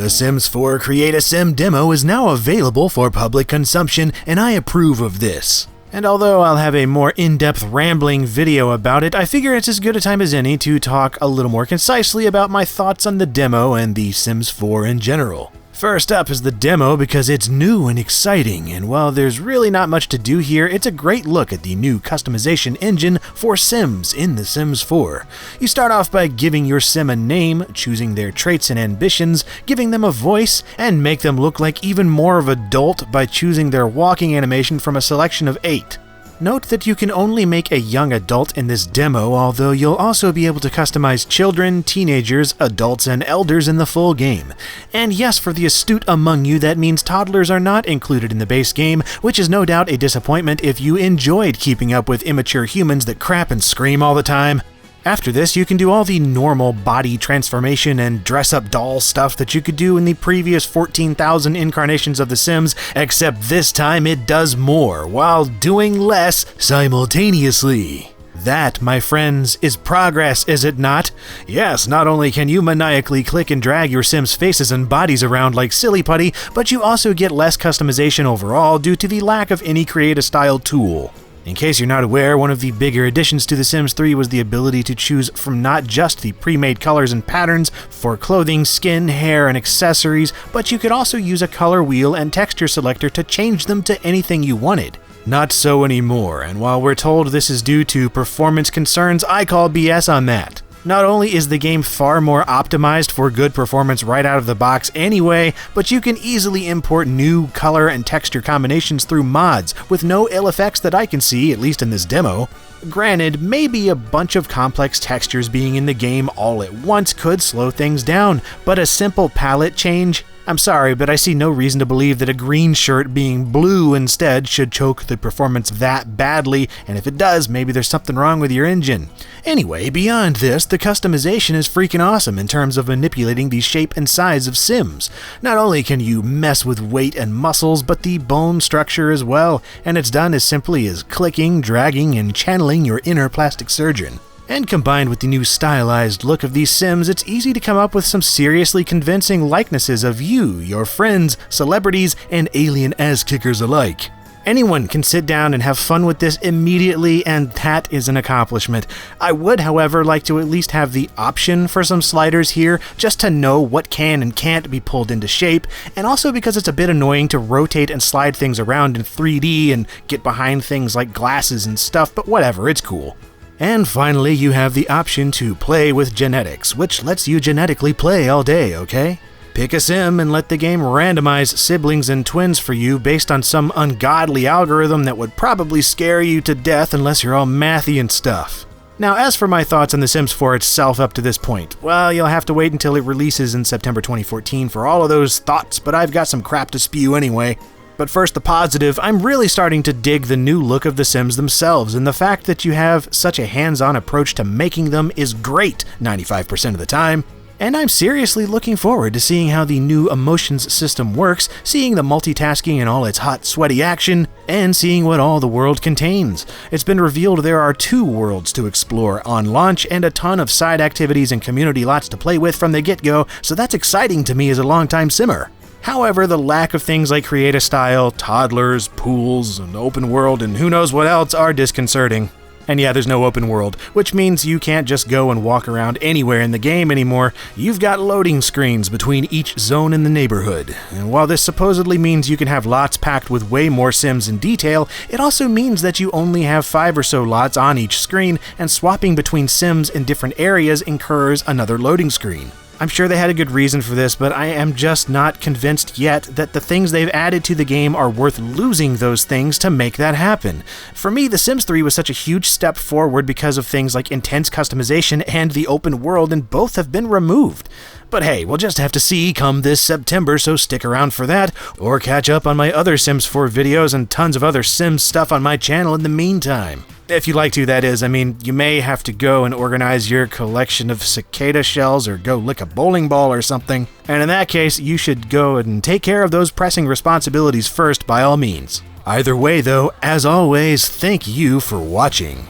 The Sims 4 Create a Sim demo is now available for public consumption, and I approve of this. And although I'll have a more in-depth rambling video about it, I figure it's as good a time as any to talk a little more concisely about my thoughts on the demo and The Sims 4 in general. First up is the demo because it's new and exciting, and while there's really not much to do here, it's a great look at the new customization engine for Sims in The Sims 4. You start off by giving your Sim a name, choosing their traits and ambitions, giving them a voice, and make them look like even more of an adult by choosing their walking animation from a selection of 8. Note that you can only make a young adult in this demo, although you'll also be able to customize children, teenagers, adults, and elders in the full game. And yes, for the astute among you, that means toddlers are not included in the base game, which is no doubt a disappointment if you enjoyed keeping up with immature humans that crap and scream all the time. After this, you can do all the normal body transformation and dress-up doll stuff that you could do in the previous 14,000 incarnations of The Sims, except this time it does more, while doing less simultaneously. That, my friends, is progress, is it not? Yes, not only can you maniacally click and drag your Sims' faces and bodies around like silly putty, but you also get less customization overall due to the lack of any Create-a-Style tool. In case you're not aware, one of the bigger additions to The Sims 3 was the ability to choose from not just the pre-made colors and patterns for clothing, skin, hair, and accessories, but you could also use a color wheel and texture selector to change them to anything you wanted. Not so anymore, and while we're told this is due to performance concerns, I call BS on that. Not only is the game far more optimized for good performance right out of the box anyway, but you can easily import new color and texture combinations through mods with no ill effects that I can see, at least in this demo. Granted, maybe a bunch of complex textures being in the game all at once could slow things down, but a simple palette change? I'm sorry, but I see no reason to believe that a green shirt being blue instead should choke the performance that badly, and if it does, maybe there's something wrong with your engine. Anyway, beyond this, the customization is freaking awesome in terms of manipulating the shape and size of Sims. Not only can you mess with weight and muscles, but the bone structure as well, and it's done as simply as clicking, dragging, and channeling your inner plastic surgeon. And combined with the new stylized look of these Sims, it's easy to come up with some seriously convincing likenesses of you, your friends, celebrities, and alien ass-kickers alike. Anyone can sit down and have fun with this immediately, and that is an accomplishment. I would, however, like to at least have the option for some sliders here, just to know what can and can't be pulled into shape, and also because it's a bit annoying to rotate and slide things around in 3D and get behind things like glasses and stuff, but whatever, it's cool. And finally, you have the option to play with genetics, which lets you genetically play all day, okay? Pick a Sim and let the game randomize siblings and twins for you based on some ungodly algorithm that would probably scare you to death unless you're all mathy and stuff. Now, as for my thoughts on The Sims 4 itself up to this point, well, you'll have to wait until it releases in September 2014 for all of those thoughts, but I've got some crap to spew anyway. But first, the positive, I'm really starting to dig the new look of The Sims themselves, and the fact that you have such a hands-on approach to making them is great 95% of the time. And I'm seriously looking forward to seeing how the new emotions system works, seeing the multitasking and all its hot, sweaty action, and seeing what all the world contains. It's been revealed there are 2 worlds to explore on launch and a ton of side activities and community lots to play with from the get-go, so that's exciting to me as a longtime Simmer. However, the lack of things like Create-a-Style, toddlers, pools, an open world, and who knows what else are disconcerting. And yeah, there's no open world, which means you can't just go and walk around anywhere in the game anymore. You've got loading screens between each zone in the neighborhood. And while this supposedly means you can have lots packed with way more Sims in detail, it also means that you only have 5 or so lots on each screen, and swapping between Sims in different areas incurs another loading screen. I'm sure they had a good reason for this, but I am just not convinced yet that the things they've added to the game are worth losing those things to make that happen. For me, The Sims 3 was such a huge step forward because of things like intense customization and the open world, and both have been removed. But hey, we'll just have to see come this September, so stick around for that, or catch up on my other Sims 4 videos and tons of other Sims stuff on my channel in the meantime. If you'd like to, that is. I mean, you may have to go and organize your collection of cicada shells or go lick a bowling ball or something. And in that case, you should go and take care of those pressing responsibilities first by all means. Either way though, as always, thank you for watching.